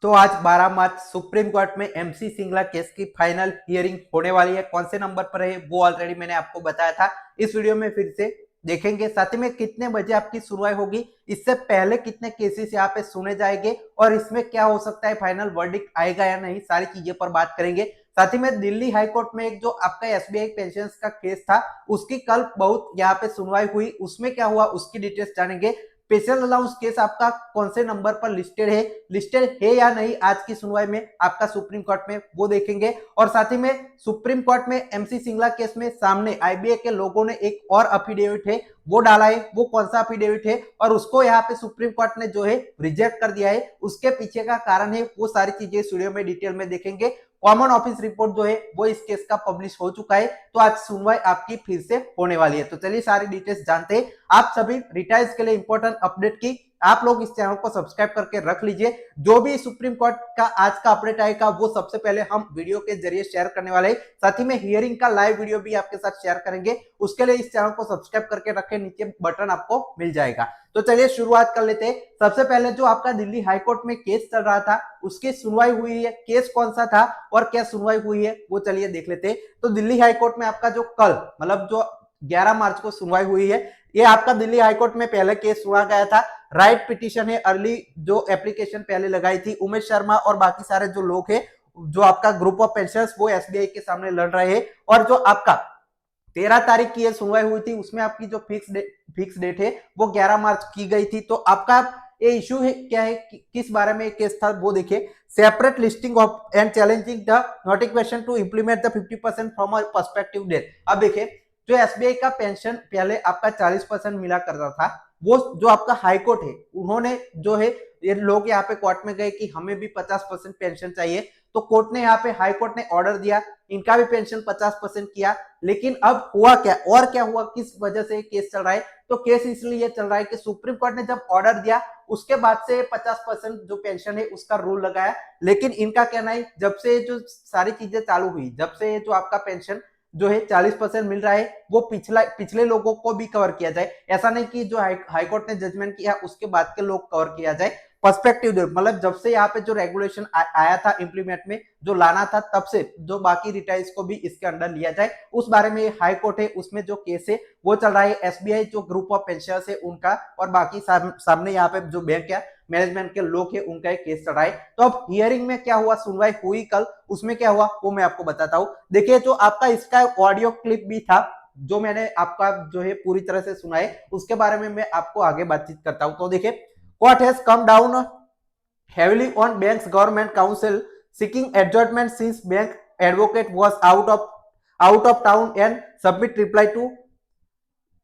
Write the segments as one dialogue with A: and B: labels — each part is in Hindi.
A: तो आज 12 मार्च सुप्रीम कोर्ट में एमसी सिंगला केस की फाइनल हियरिंग होने वाली है। कौन से नंबर पर है वो ऑलरेडी मैंने आपको बताया था। इस वीडियो में फिर से देखेंगे, साथ ही में कितने बजे आपकी सुनवाई होगी, इससे पहले कितने केसेस यहाँ पे सुने जाएंगे और इसमें क्या हो सकता है, फाइनल वर्डिक्ट आएगा या नहीं, सारी चीजें पर बात करेंगे। साथ ही में दिल्ली हाईकोर्ट में एक जो आपका एसबीआई पेंशन का केस था उसकी कल बहुत यहाँ पे सुनवाई हुई, उसमें क्या हुआ उसकी डिटेल्स जानेंगे। स्पेशल अलाउंस केस आपका कौन से नंबर पर लिस्टेड है या नहीं आज की सुनवाई में आपका सुप्रीम कोर्ट में, वो देखेंगे। और साथ ही में सुप्रीम कोर्ट में एमसी सिंगला केस में सामने आईबीए के लोगों ने एक और अफिडेविट है वो डाला है, वो कौन सा अफिडेविट है और उसको यहाँ पे सुप्रीम कोर्ट ने जो है रिजेक्ट कर दिया है, उसके पीछे का कारण है, वो सारी चीजें इस वीडियो में डिटेल में देखेंगे। कॉमन ऑफिस रिपोर्ट जो है वो इस केस का पब्लिश हो चुका है, तो आज सुनवाई आपकी फिर से होने वाली है। तो चलिए सारी डिटेल्स जानते हैं। आप सभी रिटायर्स के लिए इंपॉर्टेंट अपडेट की आप लोग इस चैनल को सब्सक्राइब करके रख लीजिए। जो भी सुप्रीम कोर्ट का आज का अपडेट आएगा वो सबसे पहले हम वीडियो के जरिए शेयर करने वाले हैं। साथ ही में हियरिंग का लाइव वीडियो भी आपके साथ शेयर करेंगे, उसके लिए इस चैनल को सब्सक्राइब करके रखें, नीचे बटन आपको मिल जाएगा। तो चलिए शुरुआत कर लेते हैं। सबसे पहले जो आपका दिल्ली हाईकोर्ट में केस चल रहा था उसकी सुनवाई हुई है, केस कौन सा था और क्या सुनवाई हुई है वो चलिए देख लेते हैं। तो दिल्ली हाईकोर्ट में आपका जो कल मतलब जो 11 मार्च को सुनवाई हुई है, ये आपका दिल्ली हाईकोर्ट में पहले केस सुना गया था। राइट पिटीशन है, अर्ली जो एप्लीकेशन पहले लगाई थी उमेश शर्मा और बाकी सारे जो लोग हैं, जो आपका ग्रुप ऑफ पेंशनर्स वो एसबीआई के सामने लड़ रहे हैं। और जो आपका 13 तारीख की ये सुनवाई हुई थी उसमें आपकी जो फिक्स डेट है वो 11 मार्च की गई थी। तो आपका ये इशू है क्या है, किस बारे में केस था वो देखिए। Separate listing of and challenging the notification to implement the 50% from a perspective date. अब देखिए, जो एसबीआई का पेंशन पहले आपका 40% मिला करता था, वो जो आपका हाईकोर्ट है उन्होंने जो है, ये लोग यहाँ पे कोर्ट में गए कि हमें भी 50% पेंशन चाहिए, तो कोर्ट ने यहाँ पे हाईकोर्ट ने ऑर्डर दिया, इनका भी पेंशन 50% किया। लेकिन अब हुआ क्या और क्या हुआ, किस वजह से केस चल रहा है, तो केस इसलिए चल रहा है कि सुप्रीम कोर्ट ने जब ऑर्डर दिया उसके बाद से 50% जो पेंशन है उसका रूल लगाया। लेकिन इनका कहना है जब से जो सारी चीजें चालू हुई, जब से जो आपका पेंशन जो है 40% मिल रहा है, वो पिछले लोगों को भी कवर किया जाए। ऐसा नहीं कि जो हाईकोर्ट ने जजमेंट किया उसके बाद के लोग कवर किया जाए। पर्सपेक्टिव दे, मतलब जब से यहाँ पे जो रेगुलेशन आया था इंप्लीमेंट में जो लाना था, तब से जो बाकी रिटायर्स को भी इसके अंडर लिया जाए, उस बारे में हाई कोर्ट है उसमें जो केस है वो चल रहा है। एसबीआई जो ग्रुप ऑफ पेंशनर्स है उनका और बाकी सामने यहाँ पे जो बैंक है मैनेजमेंट के लोग है उनका एक केस चल रहा है। तो अब हियरिंग में क्या हुआ, सुनवाई हुई कल, उसमें क्या हुआ वो मैं आपको बताता हूँ। देखिए, जो आपका इसका ऑडियो क्लिप भी था जो मैंने आपका जो है पूरी तरह से सुना है, उसके बारे में मैं आपको आगे बातचीत करता हूँ। तो देखिए, court has come down heavily on bank's government counsel seeking adjournment since bank advocate was out of town and submit reply to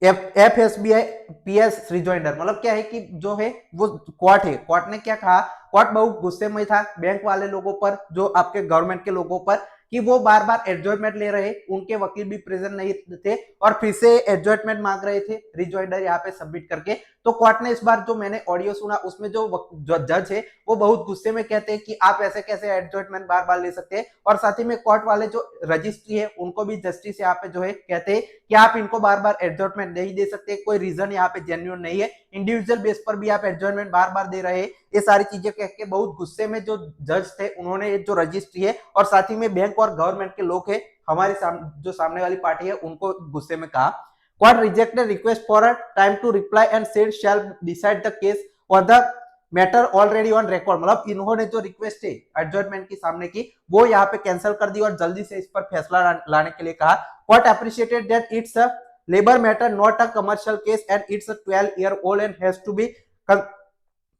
A: FSBI PS rejoinder. मतलब क्या है कि जो है वो कोर्ट है, कोर्ट ने क्या कहा, कोर्ट बहुत गुस्से में था बैंक वाले लोगों पर, जो आपके गवर्नमेंट के लोगों पर, कि वो बार बार एडजॉइंटमेंट ले रहे, उनके वकील भी प्रेजेंट नहीं थे और फिर से एडजॉइंटमेंट मांग रहे थे रिजॉइंडर यहाँ पे सबमिट करके। तो कोर्ट ने इस बार जो मैंने ऑडियो सुना उसमें जो जज है वो बहुत गुस्से में कहते हैं कि आप ऐसे कैसे एडजॉइंटमेंट बार बार ले सकते हैं। और साथ ही में कोर्ट वाले जो रजिस्ट्री है उनको भी जस्टिस यहाँ पे जो है कहते हैं कि आप इनको बार बार एडजॉइंटमेंट नहीं दे सकते, कोई रीजन यहाँ पे जेन्युइन नहीं है, इंडिविजुअल बेस पर भी आप एडजॉइंटमेंट बार बार दे रहे हैं। ये सारी चीजें कह के बहुत गुस्से में जो जज थे उन्होंने जो रजिस्ट्री है और साथ ही में बैंक और गवर्नमेंट के लोग है, हमारे जो सामने वाली पार्टी है, उनको गुस्से में कहा। Court rejected request for a time to reply and said shall decide the case और the matter already on record. मतलब इन्होंने जो रिक्वेस्ट है एडजॉइंटमेंट की सामने की वो यहाँ पे कैंसिल कर दी और जल्दी से इस पर फैसला लाने के लिए कहा। Court appreciated that it's a labor matter not a commercial case and it's a 12-year-old and has to be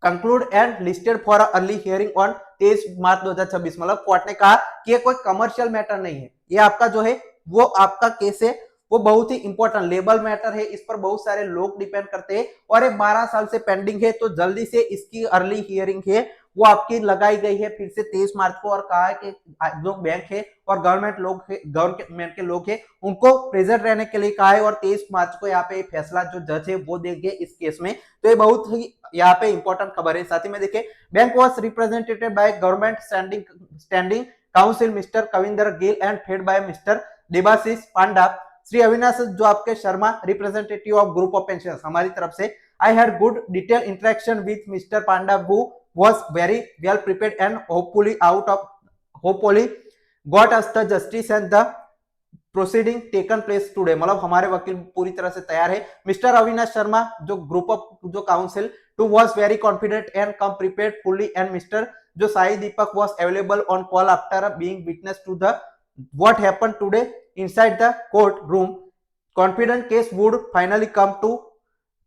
A: conclude and listed for a early hearing on 23 मार्च 2026। मतलब कोर्ट ने कहा कि ये कोई कमर्शियल मैटर नहीं है, ये आपका जो है वो आपका केस है वो बहुत ही इंपॉर्टेंट लेबल मैटर है, इस पर बहुत सारे लोग डिपेंड करते हैं और ये 12 साल से पेंडिंग है, तो जल्दी से इसकी अर्ली हियरिंग है वो आपकी लगाई गई है फिर से 23 मार्च को। और कहा है कि जो बैंक है और गवर्नमेंट के लोग है उनको प्रेजेंट रहने के लिए कहा है और 23 मार्च को यहाँ पे फैसला जो जज है वो देंगे इस केस में। तो ये बहुत ही यहाँ पे इंपॉर्टेंट खबर है। साथ ही में देखिए, bank was represented by government standing council mister Kavinder Gill and fed by mister Debashish Panda. Shri Avinash जो आपके Sharma representative of group of pensioners हमारी तरफ से, I had good detail interaction with mister Panda who was very well prepared and hopefully got us the justice and the proceeding taken place today. मतलब हमारे वकील पूरी तरह से तैयार है। मिस्टर अविनाश शर्मा जो ग्रुप ऑफ जो council too was very confident and come prepared fully and mister जो Sai Deepak was available on call after being witness to the what happened today inside the court room. Confident case would finally come to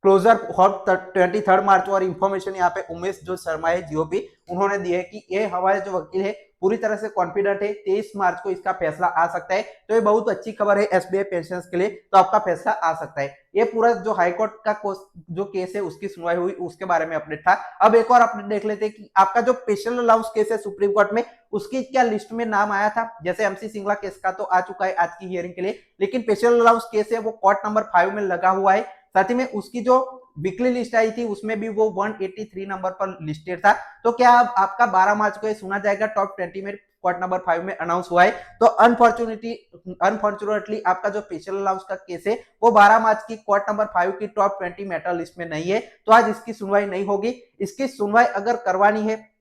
A: closure for 23 March. और इंफॉर्मेशन यहाँ पे उमेश जो शर्मा है जीओपी उन्होंने दी है कि ये हमारे जो वकील है पूरी तरह से कॉन्फिडेंट है 23 मार्च को इसका फैसला आ सकता है। तो ये बहुत अच्छी खबर है एसबीआई पेंशनर्स के लिए, तो आपका फैसला आ सकता है। ये पूरा जो हाईकोर्ट का जो केस है उसकी सुनवाई हुई उसके बारे में अपडेट था। अब एक और अपडेट देख लेते हैं कि आपका जो स्पेशल अलाउंस केस है सुप्रीम कोर्ट में उसकी क्या लिस्ट में नाम आया था। जैसे एमसी सिंगला केस का तो आ चुका है आज की हियरिंग के लिए, लेकिन स्पेशल अलाउंस केस है वो कोर्ट नंबर 5 में लगा हुआ है। साथ ही में उसकी जो वीकली लिस्ट आई थी उसमें भी वो 183 नंबर पर लिस्टेड था। तो क्या अब आपका 12 मार्च को ये सुना जाएगा टॉप 20 में कोर्ट नंबर 5 में अनाउंस हुआ है। तो अनफॉर्चुनेटली आपका जो स्पेशल अलाउंस का केस है वो 12 मार्च की कोर्ट नंबर 5 की टॉप 20 मैटर लिस्ट में नहीं है, तो आज इसकी सुनवाई नहीं होगी। इसकी सुनवाई अगर करवानी है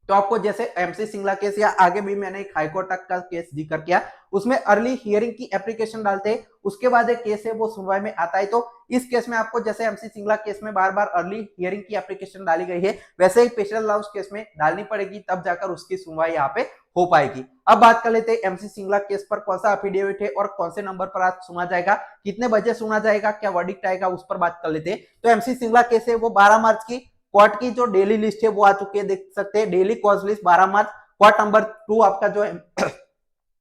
A: तो आपको जैसे एमसी सिंगला केस या आगे भी मैंने एक हाईकोर्ट तक का केस जिक्र किया उसमें अर्ली हियरिंग की एप्लीकेशन डालते हैं, उसके बाद एक केस है वो सुनवाई में आता है। तो इस केस में आपको जैसे एमसी सिंगला केस में बार बार अर्ली हियरिंग की एप्लीकेशन डाली गई है वैसे ही स्पेशल अलाउंस केस में डालनी पड़ेगी, तब जाकर उसकी सुनवाई यहाँ पे हो पाएगी। अब बात कर लेते हैं एमसी सिंगला केस पर कौन सा एफिडेविट है और कौन से नंबर पर आज सुना जाएगा, कितने बजे सुना जाएगा, क्या वर्डिक्ट आएगा, उस पर बात कर लेते हैं। तो एमसी सिंगला केस है वो 12 मार्च की कोर्ट की जो डेली लिस्ट है वो आ चुकी है, देख सकते हैं डेली कॉज लिस्ट 12 मार्च कोर्ट नंबर 2 आपका जो है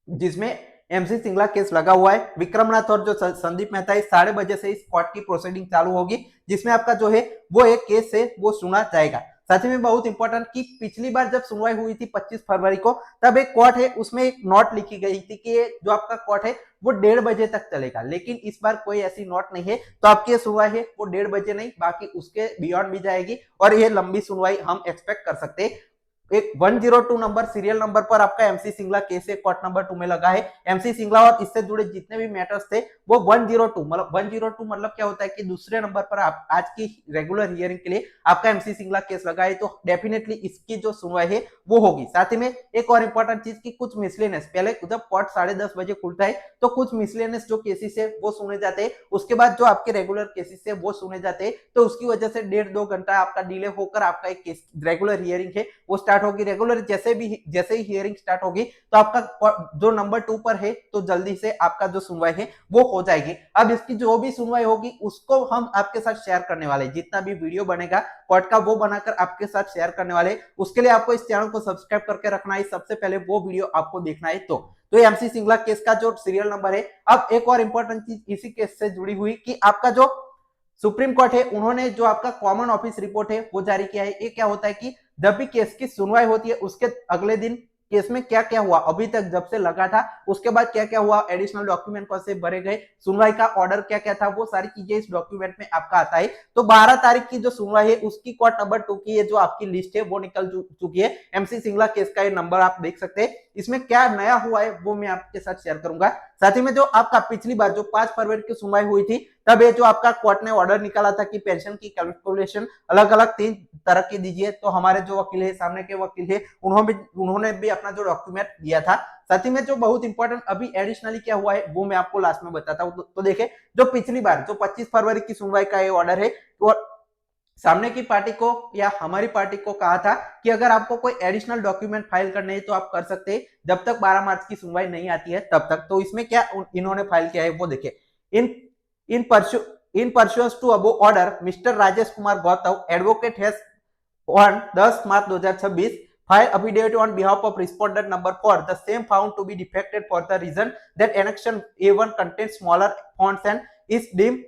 A: जिसमें एमसी सिंगला केस लगा हुआ है। विक्रमनाथ और जो संदीप मेहता 7:30 बजे से इस कोर्ट की प्रोसीडिंग चालू होगी जिसमें आपका जो है वो एक केस है वो सुना जाएगा। साथ ही में बहुत इंपॉर्टेंट कि पिछली बार जब सुनवाई हुई थी 25 फरवरी को तब एक कोर्ट है उसमें एक नोट लिखी गई थी कि जो आपका कोर्ट है वो 1:30 बजे तक चलेगा, लेकिन इस बार कोई ऐसी नोट नहीं है। तो आपकी ये सुनवाई है वो 1:30 बजे नहीं बाकी उसके बियॉन्ड भी जाएगी और ये लंबी सुनवाई हम एक्सपेक्ट कर सकते हैं। एक 102 नंबर सीरियल नंबर पर आपका MC Singla case court number 2 में लगा है। एमसी सिंगला और इससे जुड़े जितने भी मैटर्स थे वो 102 मतलब क्या होता है कि दूसरे नंबर पर आप आज की रेगुलर हियरिंग के लिए आपका एमसी सिंगला केस लगा है, तो डेफिनेटली इसकी जो सुनवाई है वो होगी। साथ ही में एक और इंपॉर्टेंट चीज की कुछ मिसलेनियस पहले जब कोर्ट 10:30 बजे खुलता है तो कुछ मिसलेनियस जो केसेस है वो सुने जाते हैं, उसके बाद जो आपके रेगुलर केसेस है वो सुने जाते हैं। तो उसकी वजह से 1.5-2 घंटा आपका डिले होकर आपका एक केस रेगुलर हियरिंग है वो स्टार्ट होगी। रेगुलर जैसे ही हियरिंग स्टार्ट होगी तो आपका जो नंबर 2 पर है तो जल्दी से आपका जो सुनवाई है वो हो जाएगी। अब इसकी जो भी सुनवाई होगी उसको हम आपके साथ शेयर करने वाले, जितना भी वीडियो बनेगा कोर्ट का वो बनाकर आपके साथ शेयर करने वाले। उसके लिए आपको इस चैनल को सब्सक्राइब करके रखना है, सबसे पहले वो वीडियो आपको देखना है। तो एमसी सिंगला केस का जो सीरियल नंबर है। अब एक और इंपॉर्टेंट चीज इसी केस से जुड़ी हुई कि आपका जो सुप्रीम कोर्ट है उन्होंने जो आपका कॉमन ऑफिस रिपोर्ट है वो जारी किया है। ये क्या होता है कि जब भी केस की सुनवाई होती है उसके अगले दिन केस में क्या क्या हुआ, अभी तक जब से लगा था उसके बाद क्या क्या हुआ, एडिशनल डॉक्यूमेंट कौन से भरे गए, सुनवाई का ऑर्डर क्या क्या था, वो सारी चीजें इस डॉक्यूमेंट में आपका आता है। तो 12 तारीख की जो सुनवाई है उसकी कोर्ट नंबर 2 की जो आपकी लिस्ट है वो निकल चुकी है। एमसी सिंगला केस का ये नंबर आप देख सकते हैं। इसमें क्या नया हुआ है वो मैं आपके साथ शेयर करूंगा। साथ ही में जो आपका पिछली बार जो 5 फरवरी की सुनवाई हुई थी तब ये जो आपका कोर्ट ने ऑर्डर निकाला था कि पेंशन की कैलकुलेशन अलग अलग 3 तरह की दीजिए, तो हमारे जो वकील है सामने के वकील है उन्होंने भी अपना जो डॉक्यूमेंट दिया था। साथ ही में जो बहुत इंपॉर्टेंट अभी एडिशनली क्या हुआ है वो मैं आपको लास्ट में बताता हूँ। तो देखिए जो पिछली बार जो 25 फरवरी की सुनवाई का ये ऑर्डर है तो सामने की पार्टी को या हमारी पार्टी को कहा था कि अगर आपको कोई एडिशनल डॉक्यूमेंट फाइल करने हैं तो आप कर सकते हैं जब तक 12 मार्च की सुनवाई नहीं आती है तब तक। तो इसमें क्या इन्होंने फाइल किया है वो देखिए। In pursuance to above order mister Rajesh Kumar Gautam advocate has on 10 March 2026 file affidavit on behalf of respondent number 4 the same found to be defected for the reason that annexion A1 contains smaller fonts and is deemed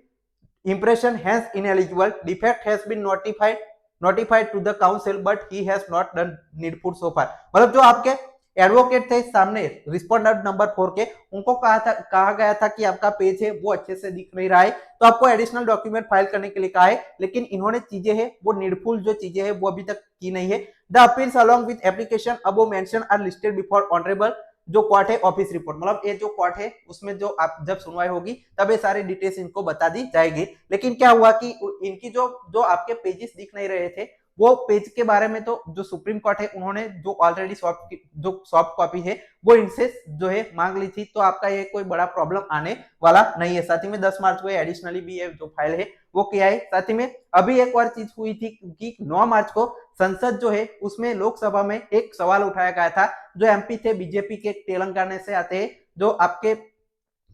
A: impression hence ineligible. Defect has been notified to the council but he has not done needful so far। मतलब जो आपके एडवोकेट थे सामने रिस्पोंडेंट नंबर 4 के उनको कहा गया था कि आपका पेज है वो अच्छे से दिख नहीं रहा है तो आपको एडिशनल डॉक्यूमेंट फाइल करने के लिए कहा है, लेकिन इन्होंने चीजें है वो नीडफुल जो चीजें है वो अभी तक की नहीं है। The appeals along with application above mention are listed before honourable जो कोर्ट है ऑफिस रिपोर्ट। मतलब ये जो कोर्ट है उसमें जो आप जब सुनवाई होगी तब ये सारी डिटेल्स इनको बता दी जाएगी। लेकिन क्या हुआ कि इनकी जो आपके पेजेस दिख नहीं रहे थे वो पेज के बारे में तो जो सुप्रीम कोर्ट है उन्होंने जो ऑलरेडी सॉफ्ट कॉपी है वो इनसे जो है मांग ली थी, तो आपका ये कोई बड़ा प्रॉब्लम आने वाला नहीं है। साथ ही में 10 मार्च को एडिशनली भी ये जो फाइल है वो किया है। साथ ही में अभी एक और चीज हुई थी कि 9 मार्च को संसद जो है उसमें लोकसभा में एक सवाल उठाया गया था, जो एमपी थे बीजेपी के तेलंगाना से आते हैं, जो आपके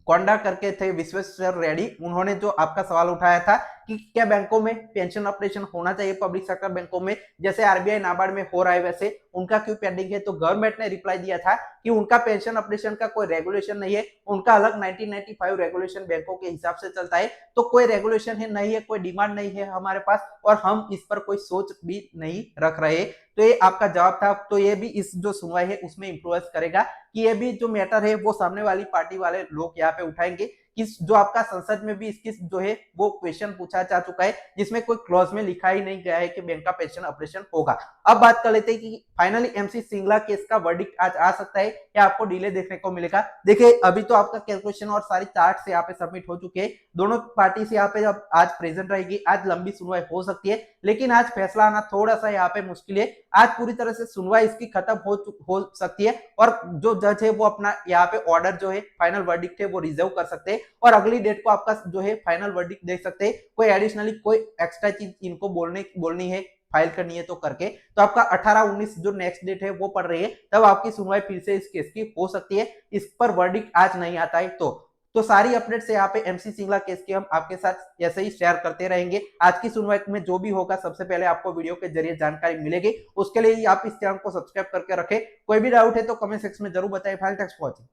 A: कोंडा करके थे विश्वेश्वर रेड्डी, उन्होंने जो आपका सवाल उठाया था कि क्या बैंकों में पेंशन ऑपरेशन होना चाहिए पब्लिक सेक्टर बैंकों में, जैसे आरबीआई नाबार्ड में हो रहा है वैसे उनका क्यों पेंडिंग है। तो गवर्नमेंट ने रिप्लाई दिया था कि उनका पेंशन ऑपरेशन का कोई रेगुलेशन नहीं है, उनका अलग 1995 रेगुलेशन बैंकों के हिसाब से चलता है, तो कोई रेगुलेशन है नहीं है, कोई डिमांड नहीं है हमारे पास और हम इस पर कोई सोच भी नहीं रख रहे। तो ये आपका जवाब था। तो ये भी इस जो सुनवाई है उसमें इंफ्लुएंस करेगा कि ये भी जो मैटर है वो सामने वाली पार्टी वाले लोग यहाँ पे उठाएंगे कि जो आपका संसद में भी इसकी जो है वो क्वेश्चन पूछा जा चुका है, जिसमें कोई क्लॉज में लिखा ही नहीं गया है कि बैंक का पेंशन ऑपरेशन होगा। अब बात कर लेते हैं कि फाइनली एमसी सिंगला केस का वर्डिक्ट आज आ सकता है या आपको डिले देखने को मिलेगा। देखिए अभी तो आपका कैलकुलेशन और सारी चार्ट यहाँ पे सबमिट हो चुके हैं, दोनों पार्टी से यहाँ पे जब आज प्रेजेंट रहेगी, आज लंबी सुनवाई हो सकती है, लेकिन आज फैसला आना थोड़ा सा यहाँ पे मुश्किल है। आज पूरी तरह से सुनवाई इसकी खत्म हो सकती है और जो जज है वो अपना यहाँ पे ऑर्डर जो है फाइनल वर्डिक्ट है वो रिजर्व कर सकते हैं और अगली डेट को आपका जो है फाइनल वर्डिक्ट देख सकते हैं। कोई एडिशनली कोई एक्स्ट्रा चीज इनको बोलनी है, फाइल करनी है तो करके, तो आपका 18-19 जो नेक्स्ट डेट है वो पड़ रही है, तब आपकी सुनवाई फिर से इस केस की हो सकती है। इस पर वर्डिक्ट आज नहीं आता है तो सारी अपडेट से यहाँ पे एमसी सिंगला केस की हम आपके साथ ऐसे ही शेयर करते रहेंगे। आज की सुनवाई में जो भी होगा सबसे पहले आपको वीडियो के जरिए जानकारी मिलेगी, उसके लिए आप इस चैनल को सब्सक्राइब करके रखें। कोई भी डाउट है तो कमेंट सेक्शन में जरूर बताएं। File text watching.